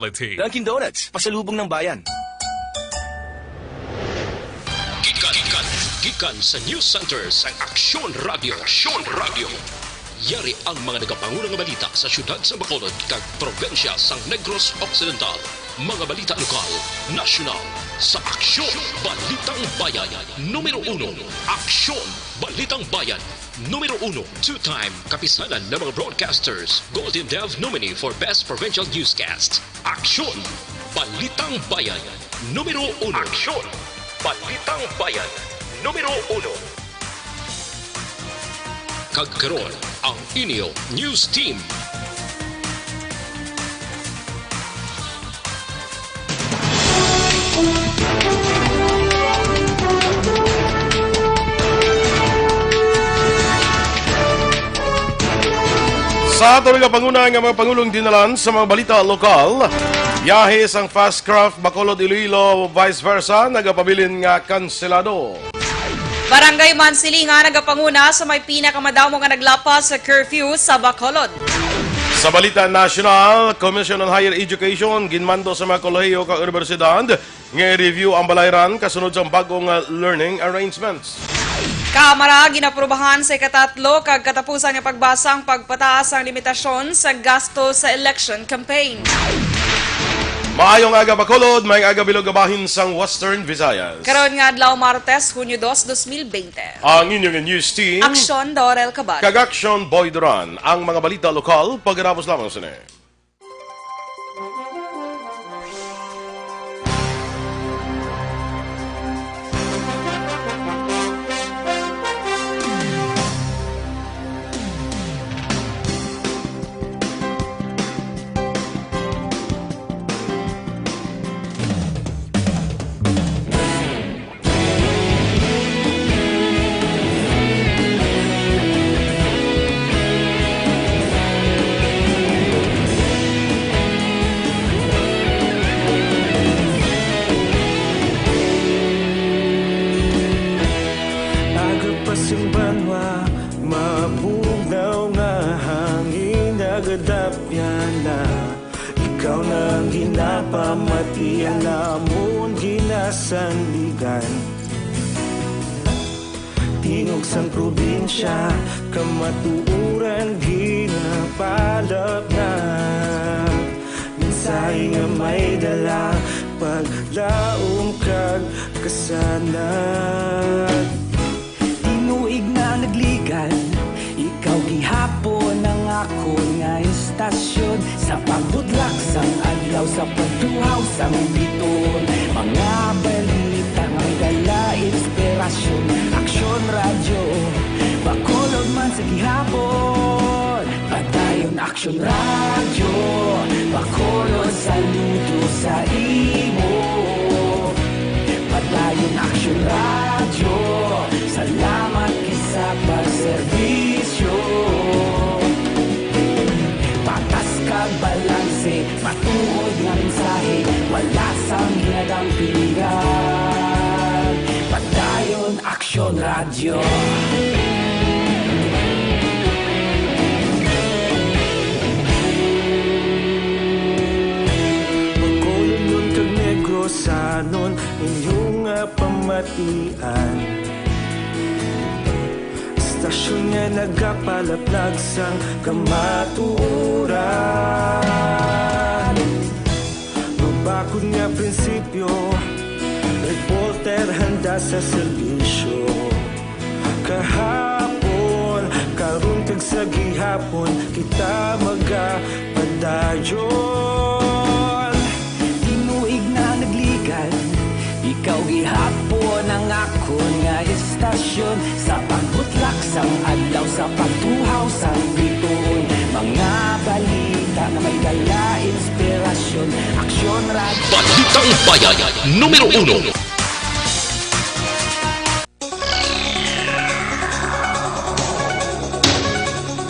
Dunkin' Donuts, pasalubong ng bayan. Gikan sa News Center sa Aksyon Radio. Yari ang mga nagapangulang balita sa syudad sa Bacolod kag probensya sa Negros Occidental. Mga balita lokal, nasyonal, sa Aksyon Balitang Bayan. Numero 1, Aksyon Balitang Bayan. Numero 1, two-time kapisanan ng mga broadcasters. Golden Dove nominee for Best Provincial Newscast. Aksyon Balitang Bayan. Numero 1, Aksyon Balitang Bayan. Numero 1. Kagkaroon ang inyo News Team. Sa tuloy panguna ng mga Pangulong dinalan sa mga balita lokal, yahe sang Fastcraft Bacolod Iloilo vice versa nagapabilin nga kanselado. Barangay Mansili nga nagapanguna sa may pinakamadamo nga naglapas sa curfew sa Bacolod. Sa balita national, Commission on Higher Education ginmando sa mga kolehiyo kag universidad nga review ang balayran kasunod sa bagong learning arrangements. Kamara ginaprubahan sa ikatatlo kag katapusan nga pagbasa ang pagpataas ang limitasyon sa gasto sa election campaign. Maayong aga Bacolod, may aga bilog gabahin sang Western Visayas. Karon nga adlaw Martes, Hunyo 2, 2020. Ang inyong news team, Aksyon, Dorel, Cabatu. kag Aksyon Boy Duran, ang mga balita lokal pagkatapos lamang sini. Ikaw nang ginapamati ang namon ginasandigan. Tingog sang probinsya, kamatuuran ginapalap na. Minsay nga may dala, paglaom kag kasanag. Tinuig na nagligan, ikaw gihapon ang ako nga istasyon. Sa pagbutlak sang adlaw, sa pagtuhaw sang biton. Mga balita nga dala inspirasyon. Aksyon radyo, Bacolod man sa gihapon. Padayon Aksyon radyo, Bacolod saludo sa imo. Padayon Aksyon radyo, salamat kisa pagserbisyo. Patas kag balanse, matuod nga mensahe, wala sang ginadampingan. Padayon Aksyon radyo. Bacolod nun kag Negrosanon, inyong pamatian. Istasyon nga nagapalaplag sang kamatuuran. Mabakod nga prinsipyo, reporter handa sa serbisyo. Kahapon, karon kag sa gihapon, kita magapadayon. Tinuig na nagligan, ikaw gihapon ang ako nga istasyon. Sa pagbutlak sang adlaw, sa pagtuhaw sang bituon. Mga balita na may dala inspirasyon. Aksyon radyo, Balitang Bayan, Numero 1.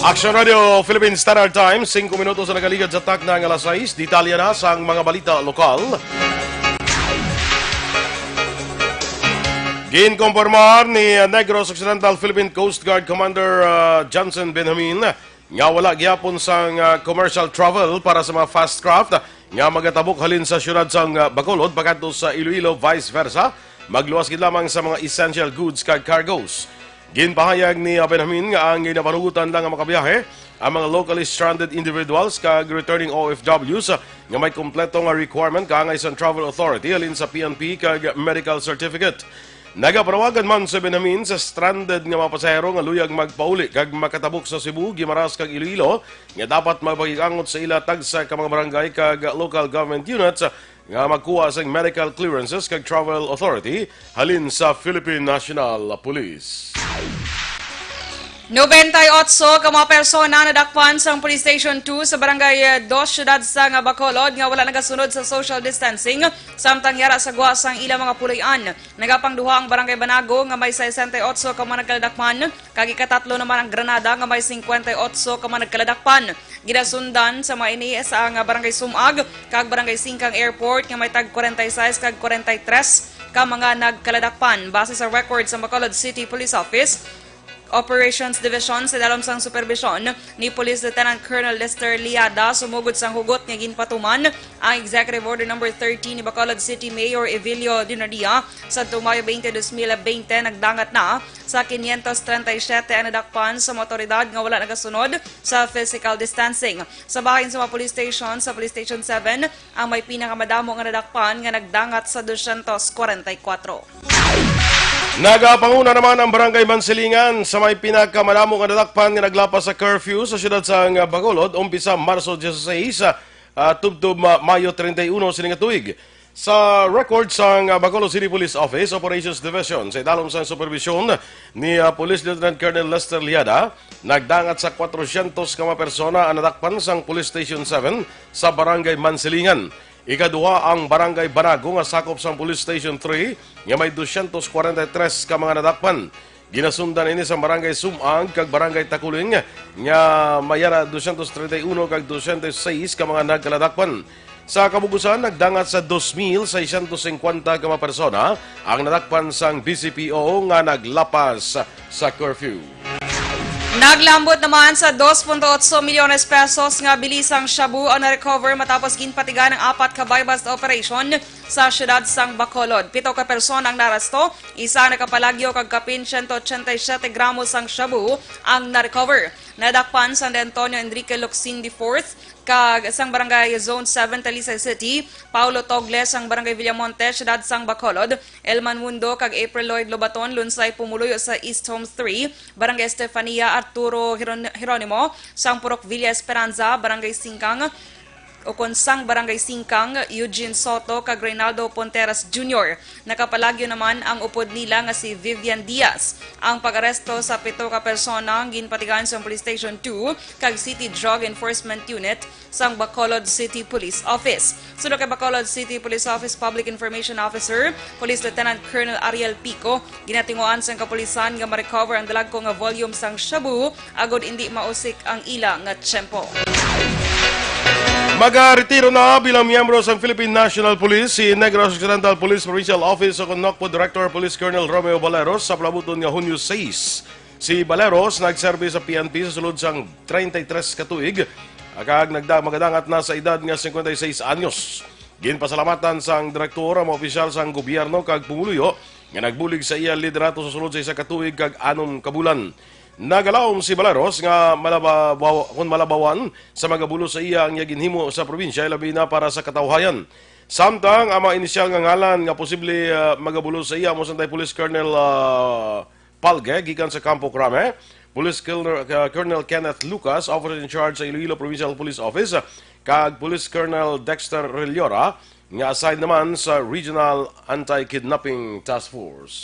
Aksyon Radio Philippine Standard Time, 5 minutos sa nagaligad sa tak ng alas 6. Detalya na sa mga balita lokal. Ginkonformar ni Negros Occidental Philippine Coast Guard Commander Johnson Benjamin nga wala gyapon sang commercial travel para sa mga fast craft nga magatabok halin sa syudad sang Bacolod pagkadto sa Iloilo vice versa. Magluwas gid lamang sa mga essential goods kag cargoes. Ginpahayag ni Benjamin nga ang ginapanugutan lang ang makabiyahe ang mga locally stranded individuals kag returning OFWs nga may kompletong requirement kaangay sa Travel Authority halin sa PNP kag medical certificate. Nagapanawagan man sa Benjamin sa stranded nga mga pasahero nga luyag magpauli kag makatabok sa Cebu, Guimaras kag Iloilo nga dapat magpagigangot sa ila tag sa mga barangay kag local government units nga magkuha sa medical clearances kag Travel Authority halin sa Philippine National Police. 98 ka mga persona nadakpan sa Police Station 2 sa Barangay 2, Syudad sa Bacolod nga wala nagasunod sa social distancing samtang yara sa guwa sang ilang mga puloy-an. Nagapangduha ang Barangay Banago nga may 68 ka mga nagkaladakpan, kag ikatatlo naman ang Granada nga may 58 ka mga nagkaladakpan. Ginasundan sa mga ini sa ang Barangay Sumag kag Barangay Singkang Airport nga may tag 46 kag 43 ka mga nagkaladakpan. Base sa record sa Bacolod City Police Office Operations Division sa dalom sang supervision ni Police Lieutenant Colonel Lester Liada, sumugod sang hugot nga ginpatuman ang Executive Order No. 13 ni Bacolod City Mayor Evilio Dinadia sa Tumayo 20, 2020 nagdangat na sa 537 ang nadakpan sa mga otoridad nga wala nagasunod sa physical distancing. Sa bahin sa mga police station, sa Police Station 7 ang may pinakamadamo nga nadakpan nga nagdangat sa 244. Nagapanguna naman ang Barangay Mansilingan sa may pinakamadamo nga nadakpan nga naglapas sa curfew sa siyudad sa Bacolod umpisa Marso 16 tubtob Mayo 31 sining tuig. Sa record sa Bacolod City Police Office Operations Division sa idalom sa supervision ni Police Lieutenant Colonel Lester Liada, nagdangat sa 400 ka mga persona ang nadakpan sang Police Station 7 sa Barangay Mansilingan. Ikaduha ang Barangay Banago nga sakop sa Police Station 3 nga may 243 ka mga nadakpan. Ginasundan ini sa Barangay Sumag kag Barangay Takuling nga mayara 231 kag 206 ka mga nagkaladakpan. Sa kabugusan, nagdangat sa 2,650 ka mga persona ang nadakpan sang BCPO nga naglapas sa curfew. Naglambot naman sa 2.8 milyones pesos nga bilisang shabu ang na-recover matapos ginpatigan ng 4 ka buy-bust operation sa siyudad sang Bacolod. 7 ka persona ang narasto, isa nakapalagyo kag kapin 187 gramos ang shabu ang na-recover. Nadakpan sa Antonio Enrique Locsin IV kag sang Barangay Zone 7 Talisay City, Paulo Togles ang Barangay Villamonte, Siyudad sang Bacolod, Elman Mundo kag April Lloyd Lobaton, Lunsay Pumuluyo sa East Homes 3, Barangay Estefania Arturo Hieronimo, sang Purok Villa Esperanza, Barangay Singkang, o konsang Barangay Singkang, Eugene Soto kag Reynaldo Ponteras Jr. Nakapalagyo naman ang upod nila nga si Vivian Diaz. Ang pag-aresto sa 7 ka persona ang ginpatigan sa Police Station 2 kag City Drug Enforcement Unit sang Bacolod City Police Office. Sunod kay Bacolod City Police Office Public Information Officer, Police Lieutenant Colonel Ariel Pico, ginatinguan sang kapulisan nga ma-recover ang dalagko nga volume sang shabu agod hindi mausik ang ila nga tiyempo. Mag-retiro na bilang miyembro sa Philippine National Police si Negros Occidental Police Provincial Office o Conocpo Director Police Colonel Romeo Baleros sa palabuton nga Hunyo 6. Si Baleros nagserbi sa PNP sa sulod sang 33 katuig kag magadangat na sa edad nga 56 anyos. Ginpasalamatan sang direktor ang mga opisyal sang gobyerno kag pumuluyo nga nagbulig sa iya liderato sa sulod sa 1 katuig kag 6 kabulan. Nagalawom si Baleros nga malabawan sa magabulo sa iya ang yaginhimo sa probinsya labi na para sa katawhayan. Samtang ang mga inisyal nga ngalan nga posible magabulo sa iya mo santay Police Colonel Palge gikan sa Campo Crame, Police Colonel Kenneth Lucas, officer in charge sa Iloilo Provincial Police Office, kag Police Colonel Dexter Reliora nga assigned naman sa Regional Anti-Kidnapping Task Force.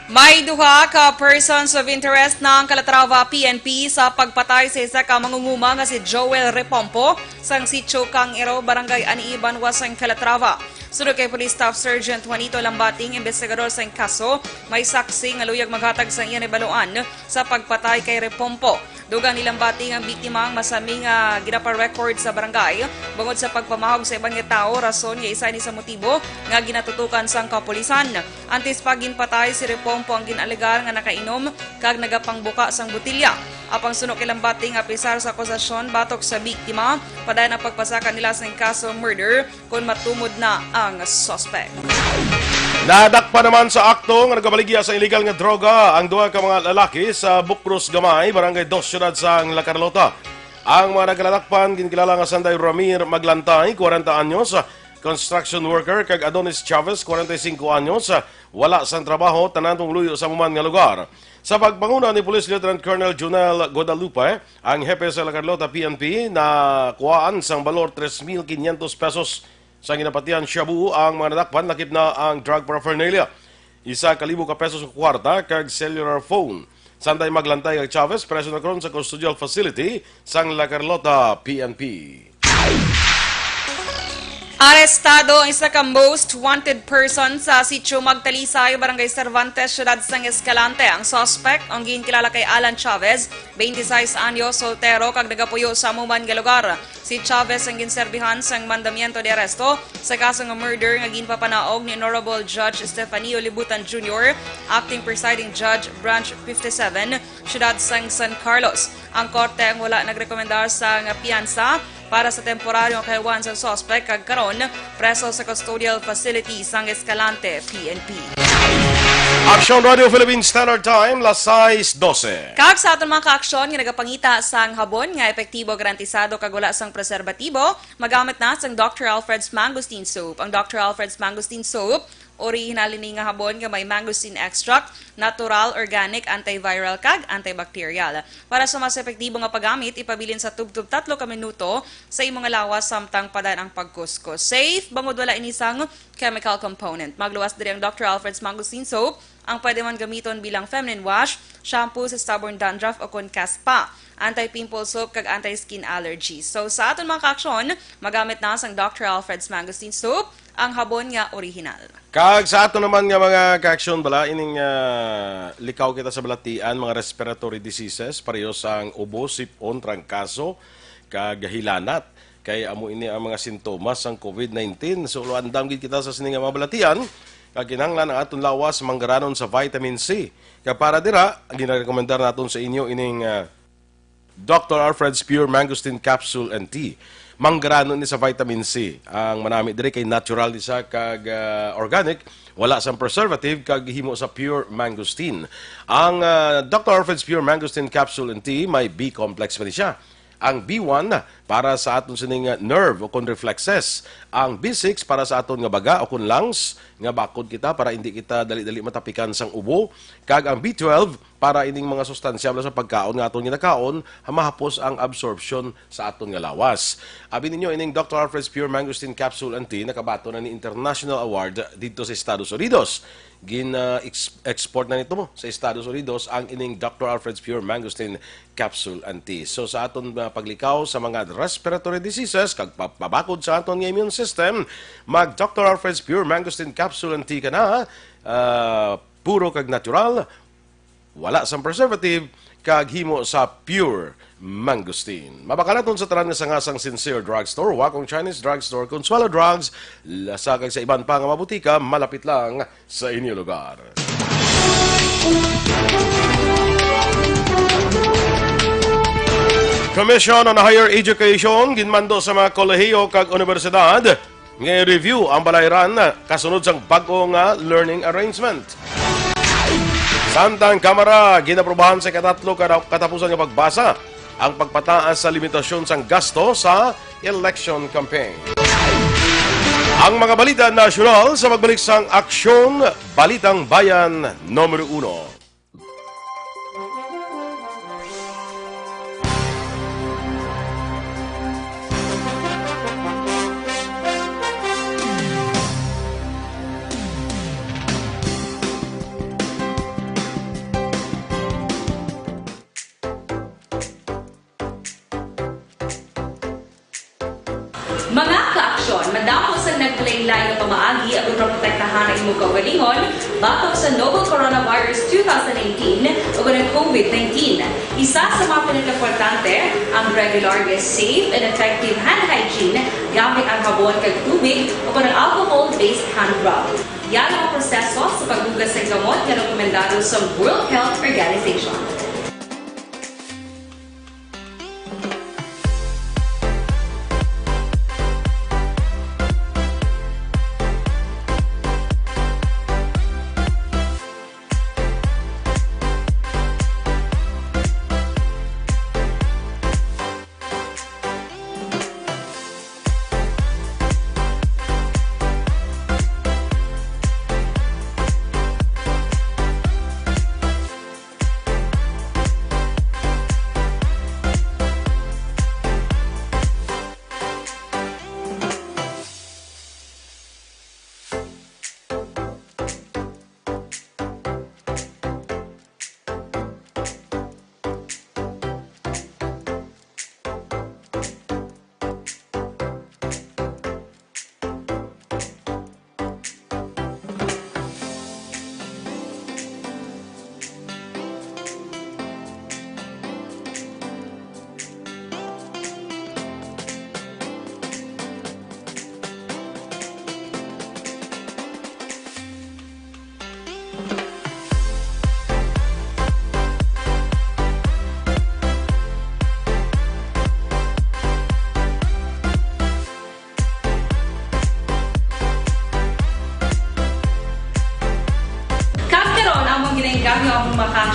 May duha ka persons of interest ng Calatrava PNP sa pagpatay sa isa ka mangunguma nga si Joel Repompo sang sitio Kang Ero, Barangay Aniiban, Wasang Calatrava. Sunod kay Police Staff Sergeant Juanito Lambating, investigador sa kaso, may saksi nga luyag maghatag sa iyan ibaluan sa pagpatay kay Repompo. Dugang ni Lambating ang biktima ang masaming ginapa-record sa barangay bangod sa pagpamahog sa ibang tao, rason nga isa ni sa motibo nga ginatutukan sang kapulisan. Antes pa ginpatay si Repompo ang ginalegar nga nakainom kag nagapangbuka sang butilya. Apang sunok ilang bating apisar sa akusasyon batok sa biktima, padayon ang pagpasaka nila sa kaso murder kung matumod na ang suspect. Nadakpa naman sa akto nga nagabaligya sa illegal nga droga ang duha ka mga lalaki sa Bukros Gamay, Barangay 2, Siyudad sang La Carlota. Ang mga naglalakpan ginkilala nga Sanday Ramir Maglantay, 40 anyos, construction worker, kag Adonis Chavez, 45 anyos, wala sang trabaho, tanan luyo sa muman nga lugar. Sa pagpanguna ni Police Lieutenant Colonel Junel Guadalupe, ang hepe sa La Carlota PNP na kuhaan sang balor 3,500 pesos sa ginapatian shabu. Ang mga nadakpan lakip na ang drug paraphernalia. 1,000 ka pesos sa kwarta kag cellular phone. Sanday Maglantay kag Chavez preso na karon sa custodial facility sang La Carlota PNP. Arestado ang isa ka most wanted person sa sitio Magtalisay, Barangay Cervantes, Siyudad sang Escalante. Ang suspect ang ginkilala kay Alan Chavez, 26 anyos, soltero, kag nagapuyo sa amuman nga lugar. Si Chavez ang ginserbihan sang mandamiento de aresto sa kaso nga murder nga ginpapanaog ni Honorable Judge Stephanie Olibutan Jr., Acting Presiding Judge, Branch 57, Siyudad sang San Carlos. Ang korte ang wala nagrekomendar sa nga piyansa para sa temporaryong kahiwan sa suspect kag karon preso sa custodial facility sang Escalante PNP. Aksyon Radio Philippines Standard Time, las 6:12. Kag sa aton mga kaaksyon nga nagapangita sang habon nga epektibo garantisado kag wala sang preserbatibo, magamit na sang Dr. Alfred's Mangosteen Soap. Ang Dr. Alfred's Mangosteen Soap original ni nga habon nga may mangosteen extract, natural, organic, antiviral kag antibacterial. Para sa mas epektibo nga paggamit, ipabilin sa tubtub 3 ka minuto sa imong nga lawas samtang padan ang pagkuskos. Safe, bangod wala inisang chemical component. Magluwas diri ang Dr. Alfred's Mangosteen Soap, ang pwede man gamiton bilang feminine wash, shampoo sa stubborn dandruff o kon kaspa, anti-pimple soap kag anti-skin allergies. So sa aton mga kaaksyon, magamit na sang Dr. Alfred's Mangosteen Soap, ang habon nga original. Kag sa ato naman nga mga ka-aksyon bala, ining likaw kita sa balatian, mga respiratory diseases, pareho sang ubo, sipon, trangkaso, kag hilanat. Kay amo ini ang mga sintomas sang COVID-19. So andam gid kita sa sining nga mga balatian, kag kinahanglan ang aton lawas manggaranon sa vitamin C. Kag para dira, ginarekomendar naton sa inyo ining Dr. Alfred's Pure Mangosteen Capsule and Tea. Manggaranon ni sa vitamin C. Ang manami diri kay natural ni sa kag organic, wala sang preservative kag himo sa pure mangosteen. Ang Dr. Alfred's Pure Mangosteen Capsule and Tea may B complex pa ni siya. Ang B1 para sa aton sining nerve o kon reflexes. Ang B6 para sa aton nga baga o kon lungs, nga bakod kita para hindi kita dali-dali matapikan sang ubo. Kag ang B12 para ining mga sustansya sa pagkaon nga aton ginakaon, mahapos ang absorption sa aton nga lawas. Abi ninyo ining Dr. Alfred's Pure Mangosteen Capsule and Tea nakabato na ni International Award dito sa Estados Unidos. Export na nito mo sa Estados Unidos ang ining Dr. Alfred's Pure Mangosteen Capsule and Tea. So sa aton paglikaw sa mga respiratory diseases kag pabakod sa aton nga immune system, mag Dr. Alfred's Pure Mangosteen Capsule and Tea ka na, puro kag natural, wala sang preservative, kag himo sa pure mangosteen. Mabakalaton sa tanan nga sangasang Sincere Drugstore, wakong Chinese Drugstore, Consuelo Drugs, lasakag sa iban pa nga mabutika, malapit lang sa inyo lugar. Commission on Higher Education ginmando sa mga kolehiyo kag universidad nga review ang balayran kasunod sang bag-o nga learning arrangement. Samtang Kamara ginaprubahan sa katatlo katapusan nga pagbasa ang pagpataas sa limitasyon sang gasto sa election campaign. Ang mga balita nasyonal sa pagbalik sang Aksyon, Balitang Bayan, Numero 1. Mga ka-aksyon, madamo sa naglaylay na pamaagi at protektahan ang imong kaugalingon batok sa novel coronavirus 2018 o ng COVID-19. Isa sa mga pinaka-importante ang regular, safe, and effective hand hygiene gamit ang habon kag tubig o ng alcohol-based hand rub. Yan ang proseso sa paghugas ng gamot na rekomendado sa World Health Organization.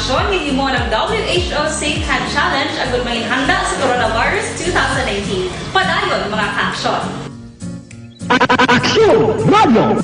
ka-aksyon, hindi mo ng WHO Safe Hand Challenge ang gulmahin handa sa Coronavirus 2019. Padayon mga ka-aksyon. Aksyon Radio!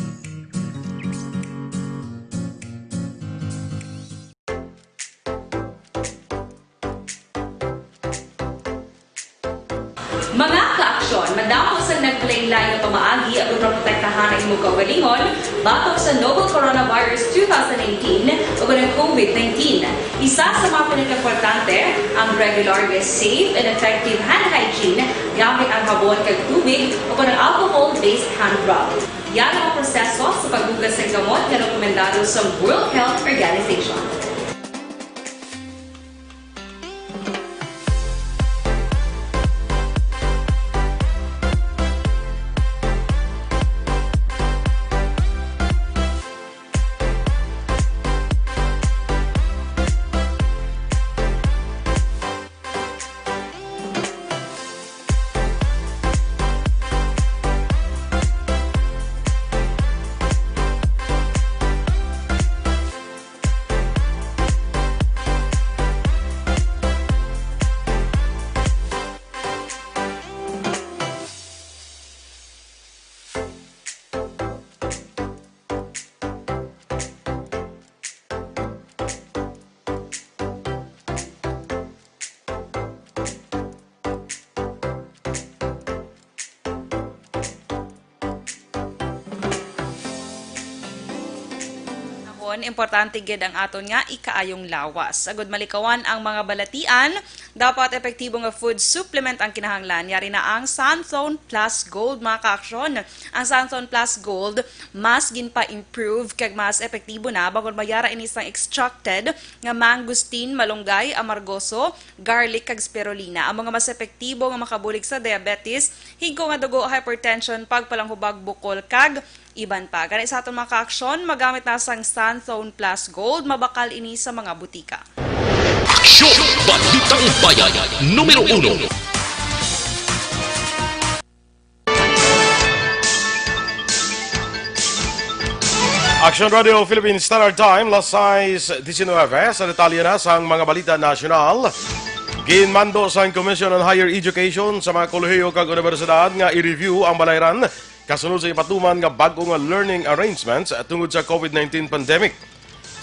Mga ka-aksyon, madamo sa naglaylay na pamaagi at protektahan ang imong kaugalingon batok sa novel coronavirus 2018 o ng COVID-19. Isa sa mga pinaka-importante ang regular, safe, and effective hand hygiene gamit ang habon kag tubig o ng alcohol-based hand rub. Yan ang proseso sa paghugas ng gamot na rekomendado sa World Health Organization. Importante gid ang aton nga ikaayong lawas. Agud malikawan ang mga balatian, dapat epektibo nga food supplement ang kinahanglan. Yari na ang Sunzone Plus Gold mga ka-aksyon. Ang Sunzone Plus Gold mas ginpa-improve kag mas epektibo na bangod mayara ini sang extracted nga mangosteen, malunggay, amargoso, garlic kag spirulina. Ang mga mas epektibo nga makabulig sa diabetes, higko nga dugo, hypertension, pagpalanghubag bukol kag iban pa. Ganit sa aton mga ka-aksyon, magamit na sang Sunzone Plus Gold, mabakal ini sa mga butika. Aksyon! Balitang Bayan, Numero 1. Aksyon Radio Philippine Standard Time, las 6:19 sa detalye na sa mga balita nasyonal. Ginmando sa Commission on Higher Education sa mga kolehiyo kag universidad nga i-review ang balayran kasunod sa ipatuman nga bagong learning arrangements tungod sa COVID-19 pandemic.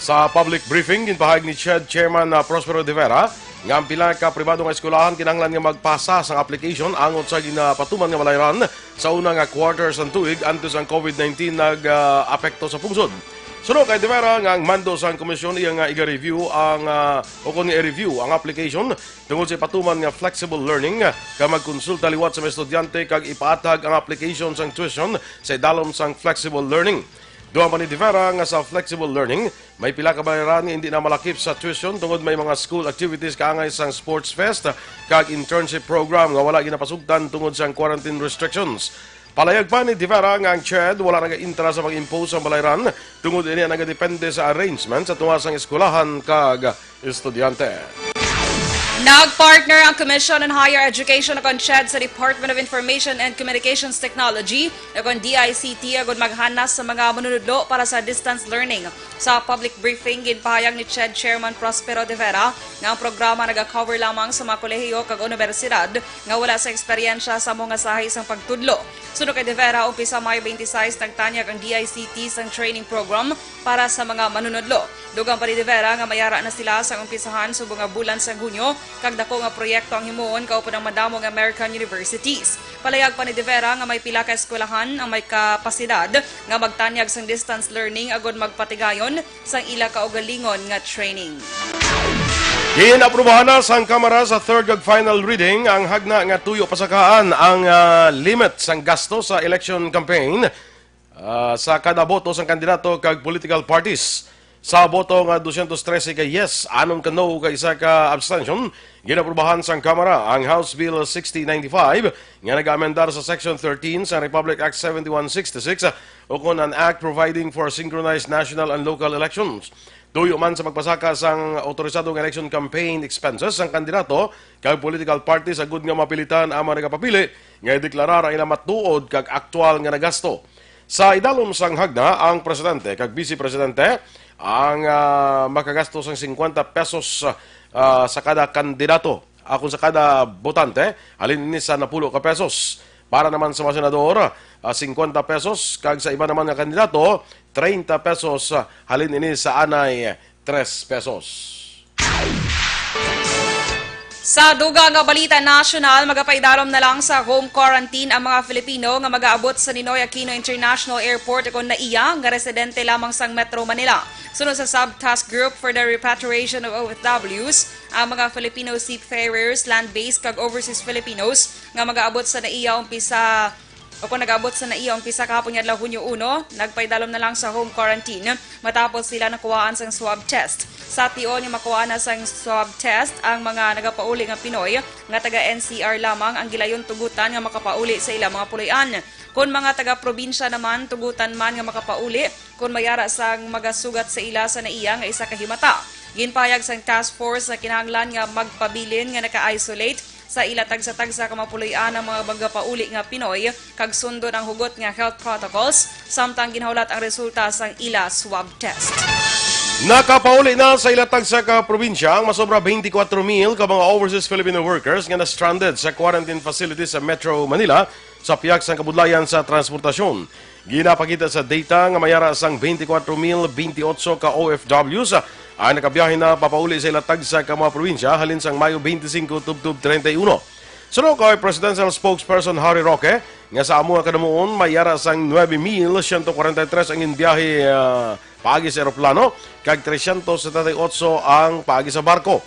Sa public briefing, ginpahayag ni CHED Chairman Prospero de Vera nga ang pila ka pribado nga eskwelahan kinahanglan nga magpasa sa application angot sa ginapatuman nga balayran sa unang quarter sa tuig antes ang COVID-19 nag-apekto sa pungsod. Sunod kay de Vera nga ang mando sa komisyon iya nga i-review ang i-review ang application tungod sa ipatuman nga flexible learning ka magkonsulta liwat sa mga estudyante kag ipaatag ang application sang tuition sa idalom sang flexible learning. Duha man ni de Vera nga sa flexible learning may pila ka bayaran nga hindi na malakip sa tuition tungod may mga school activities kaangay sang sports fest kag internship program nga wala ginapasugdan tungod sang quarantine restrictions. Palayag pa ni de Vera nga ang CHED wala nag-intra sa mag-impose ang balayran tungod ini nagadepende sa arrangement sa tuwasang eskwelahan kag estudyante. Nag-partner ang Commission on Higher Education akong CHED sa Department of Information and Communications Technology akong DICT agad maghanas sa mga manunudlo para sa distance learning. Sa public briefing, ginpahayag ni CHED Chairman Prospero de Vera nga ang programa nag-cover lamang sa mga kolehiyo kag universidad nga wala sa eksperyensya sa mga sahay sang pagtudlo. Sunod kay de Vera, umpisa Mayo 26 nagtanyag ang DICT sang training program para sa mga manunudlo. Dugang pa ni de Vera nga mayara na sila sa umpisahan sa mga bulan sa Hunyo kag dako nga proyekto ang himuon kaupo ng madamong American universities. Palayag pa ni de Vera nga may pila ka eskwelahan ang may kapasidad nga magtanyag sang distance learning agod magpatigayon sang ila kaugalingon nga training. Ginaprubahan na sa Kamara sa third ug final reading ang hagna nga tuyo pasakaan ang limit sang gasto sa election campaign sa kada boto sang kandidato kag political parties. Sa boto nga 213 ka yes, 6 ka no kag 1 ka abstention, ginaprubahan sang Kamara ang House Bill 6095 nga nag-amendar sa Section 13 sa Republic Act 7166 o kon an act providing for synchronized national and local elections. Tuyo man sa magpasaka sang otorisadong election campaign expenses sang kandidato kag political parties agud nga mapilitan ang mga nagapapili nga ideklarar ang ilang matuod kag aktual nga nagasto. Sa idalom sang hagna ang presidente kag vice presidente ang makagastos ng 50 pesos sa kada kandidato. Kung sa kada botante, halin ini sa 10 ka pesos. Para naman sa mga senador, 50 pesos. Kag sa iba naman nga kandidato, 30 pesos. Halin ini sa anay, 3 pesos. Sa dugang nga balita national, magapaidalom na lang sa home quarantine ang mga Filipino nga mag-aabot sa Ninoy Aquino International Airport kung naiya nga residente lamang sa Metro Manila. Sunod sa Subtask Group for the Repatriation of OFWs, ang mga Filipino seafarers, land-based kag overseas Filipinos nga mag-aabot sa naiya umpisa kung nag-abot sa naiya umpisa kahapon nga Hunyo 1, nagpaidalom na lang sa home quarantine matapos sila nakuhaan sang swab test. Sa tion yung makuha na sang swab test ang mga nagapauli nga Pinoy nga taga NCR lamang ang gilayon tugutan nga makapauli sa ilang mga puloy-an. Kung mga taga-probinsya naman tugutan man nga makapauli kung mayara sang magasugat sa ila sa naiya nga isa ka himata. Ginpayag sang task force na kinahanglan nga magpabilin nga naka-isolate sa ila tagsa-tagsa ka mapuloy-an ang mga magapauli nga Pinoy kag sundon ang hugot nga health protocols samtang ginhawlat ang resulta sang ila swab test. Nakapauli na sa ilatag sa probinsya ang masobra 24,000 ka mga overseas Filipino workers nga na-stranded sa quarantine facility sa Metro Manila sa piyak sang kabudlayan sa transportasyon. Ginapakita sa data nga mayara sang 24,028 ka OFWs ang nakabiyahe na papauli sa ilatag sa mga probinsya halin sang Mayo 25 tubtub 31. Sunod kay Presidential Spokesperson Harry Roque nga sa amo kadamuon mayara sang 9,143 ang inbiyahe paagi sa eroplano kag 378 ang paagi sa barko.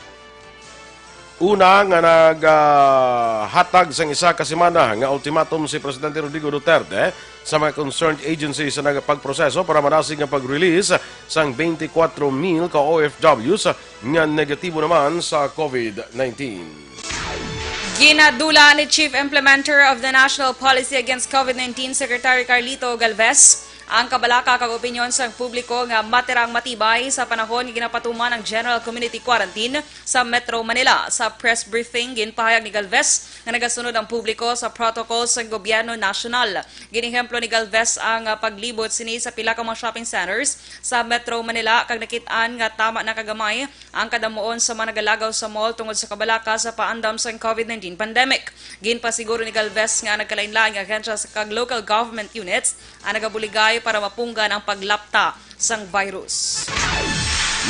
Una nga naghatag sang isa ka semana nga ultimatum si Presidente Rodrigo Duterte sa mga concerned agencies sa nagpagproseso para manasig nga pag-release sang 24,000 ka OFWs nga negatibo naman sa COVID-19. Ginadula ni Chief Implementer of the National Policy Against COVID-19 Secretary Carlito Galvez ang kabalaka kag opinyon sa publiko nga matirang matibay sa panahon nga ginapatuman ang General Community Quarantine sa Metro Manila. Sa press briefing, ginpahayag ni Galvez nga nagasunod ang publiko sa protocols sa gobyerno nasyonal. Ginihemplo ni Galvez ang paglibot sini sa pila ka mga shopping centers sa Metro Manila kag nakit-an nga tama na kagamay ang kadamuon sa mga nagalagaw sa mall tungod sa kabalaka sa paandam sa COVID-19 pandemic. Ginpasiguro ni Galvez nga nagkalain-lain nga ahensya sa kag local government units ang nagabuligay para mapunggan ang paglapta sang virus.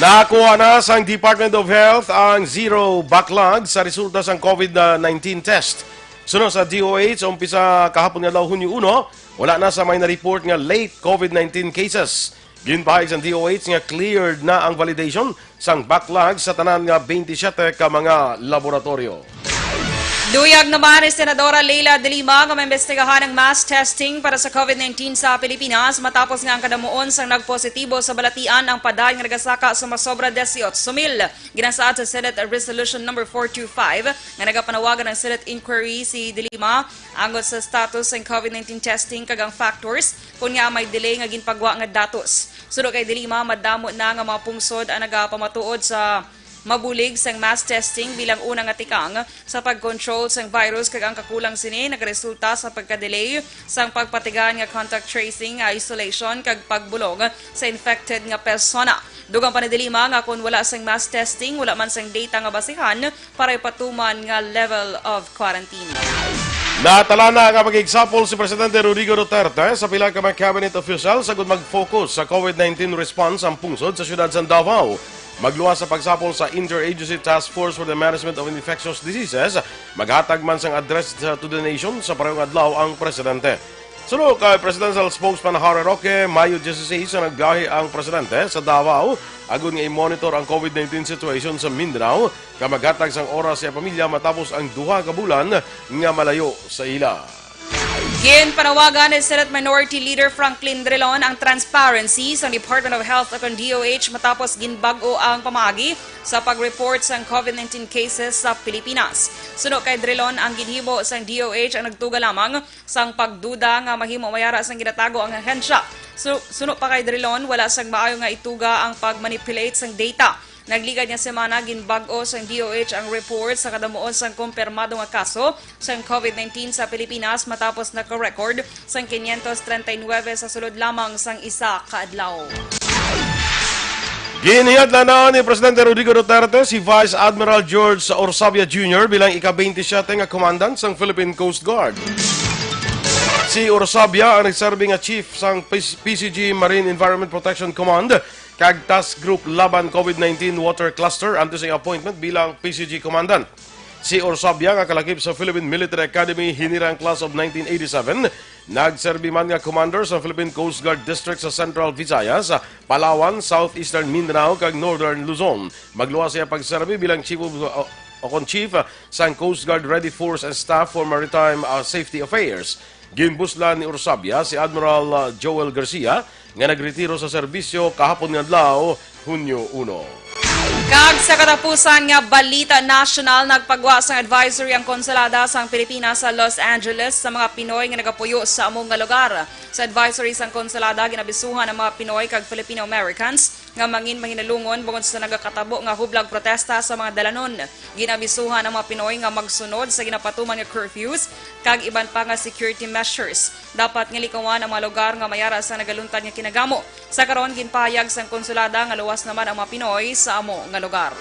Nakuha na sang Department of Health ang zero backlog sa resulta sang COVID-19 test. Sunod sa DOH, umpisa kahapon nga Hunyo 1, wala na sa may na-report nga late COVID-19 cases. Ginpahayag sang DOH nga cleared na ang validation sang backlog sa tanan nga 27 ka mga laboratorio. Duyag naman ni Senadora Leila de Lima nga maimbestigahan ang mass testing para sa COVID-19 sa Pilipinas matapos nga ang kadamuon sang nagpositibo sa balatian ang paday nga nagasaka sa masobra 18,000. Ginasaad sa Senate Resolution number 425 nga nagapanawagan ng Senate inquiry si de Lima anggot sa status ng COVID-19 testing kag ang factors kung nga may delay nga ginpagwa nga datos. Sunod kay de Lima, madamo na nga mga pungsod ang nagapamatuod sa mabulig sang mass testing bilang unang atikang sa pag-control sang virus kag ang kakulang sini nagresulta sa pagka-delay sang pagpatigan nga contact tracing, isolation kag pagbulong sa infected nga persona. Dugang pa ni de Lima nga kung wala sang mass testing, wala man sang data nga basihan para ipatuman nga level of quarantine. Natala na nga mag-example si Presidente Rodrigo Duterte sa pila ka mga cabinet officials sagud mag-focus sa COVID-19 response ang pungsod sa siyudad sa Davao. Magluwas sa pagsapol sa Interagency Task Force for the Management of Infectious Diseases, maghatag man sang address to the nation sa parehong adlaw ang Presidente. Sunod kay Presidential Spokesman Harry Roque, Mayo 16 na nagbiyahe ang Presidente sa Davao agon nga i-monitor ang COVID-19 situation sa Mindanao nga maghatag sang oras sa pamilya matapos ang 2 ka bulan nga malayo sa ila. Ginpanawagan ni Senate Minority Leader Franklin Drilon ang transparency sa Department of Health at DOH matapos ginbag-o ang pamagi sa pag-report sa COVID-19 cases sa Pilipinas. Sunod kay Drilon, ang ginhibo sa DOH ang nagtuga lamang sang pagduda nga mahimo mayara sang ginatago ang ahensya. Sunod pa kay Drilon, wala sang maayo nga ituga ang pag-manipulate sang data. Nagligad nga semana ginbag-o sang DOH ang report sa kadamuon sang kumpirmado nga kaso sang COVID-19 sa Pilipinas matapos naka-record sang 539 sa sulod lamang sang isa ka adlaw. Ginihadla na ni Presidente Rodrigo Duterte si Vice Admiral George Orsabia Jr. bilang ika-27 nga commandant ng Philippine Coast Guard. Si Orsabia ang nagserbi nga chief sang PCG Marine Environment Protection Command kag Task Group Laban COVID-19 Water Cluster antes ang appointment bilang PCG Commandant. Si Orsabia nga kalakip sa Philippine Military Academy hinirang class of 1987, nagserbi man nga commander sa Philippine Coast Guard District sa Central Visayas, Palawan, Southeastern Mindanao kag Northern Luzon. Magluwas siya pagserbi bilang chief sa Coast Guard Ready Force and Staff for Maritime Safety Affairs. Ginbuslan ni Orsabia si Admiral Joel Garcia nga nagretiro sa serbisyo kahapon nga adlaw, Hunyo 1. Kag sa katapusan nga balita national, nagpagwa sa advisory ang konsulada sang Pilipinas sa Los Angeles sa mga Pinoy nga nagapuyo sa among nga lugar. Sa advisory sang konsulada, ginabisuhan ang mga Pinoy kag Filipino Americans nga mangin mahinalungon bungod sa nagakatabo nga hublag protesta sa mga dalanon. Ginabisuhan ang mga Pinoy nga magsunod sa ginapatuman nga curfews kag iban pa nga security measures. Dapat nga likawan ang mga lugar nga mayara sa nagaluntad nga kinagamo. Sa karon ginpahayag sang konsulada nga luwas naman ang mga Pinoy sa amo nga lugar.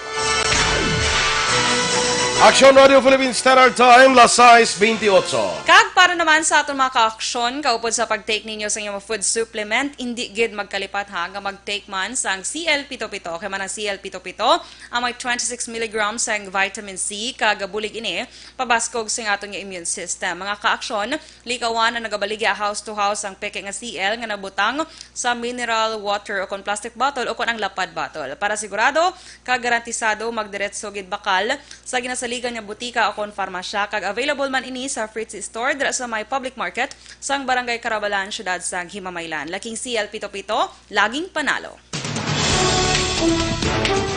Aksyon Radio Philippines Standard Time, las 6:28. Kag para naman sa aton mga ka-aksyon, kaupod sa pag-take ninyo sa inyong food supplement, hindi gid magkalipat ha, nga mag-take man sang CL7-7, kaya man ang CL7-7, ang may 26 mg sang vitamin C, kag bulig ini, pabaskog sa aton nga immune system. Mga ka-aksyon, likawan na nagabaligya house to house ang peke nga CL nga nabutang sa mineral water o kon plastic bottle o kon ang lapad bottle. Para sigurado, kag garantisado magdiretso gid bakal sa ginasaligan nga butika o kon farmasya, kag available man ini sa Fritz Store dira sa may public market sang Barangay Carabalan, syudad sang Himamaylan. Laking CL7-7, laging panalo.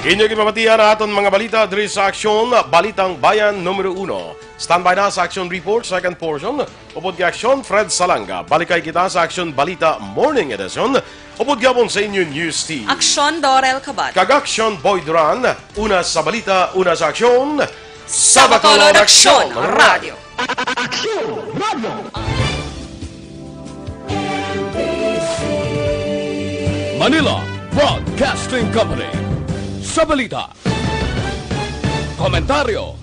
Inyo gipamatian na aton mga balita diri sa Aksyon, Balitang Bayan Numero 1. Standby na sa Aksyon Report, second portion. Upod kay Aksyon, Fred Salanga. Balikay kita sa Aksyon Balita Morning Edition. Upod gabon sa inyo News Team. Aksyon Dorel Cabatu. Kag Aksyon Boy Duran, una sa balita, una sa aksyon. Sa Bacolod Aksyon Radio. Manila Broadcasting Company. Sa balita, komentaryo,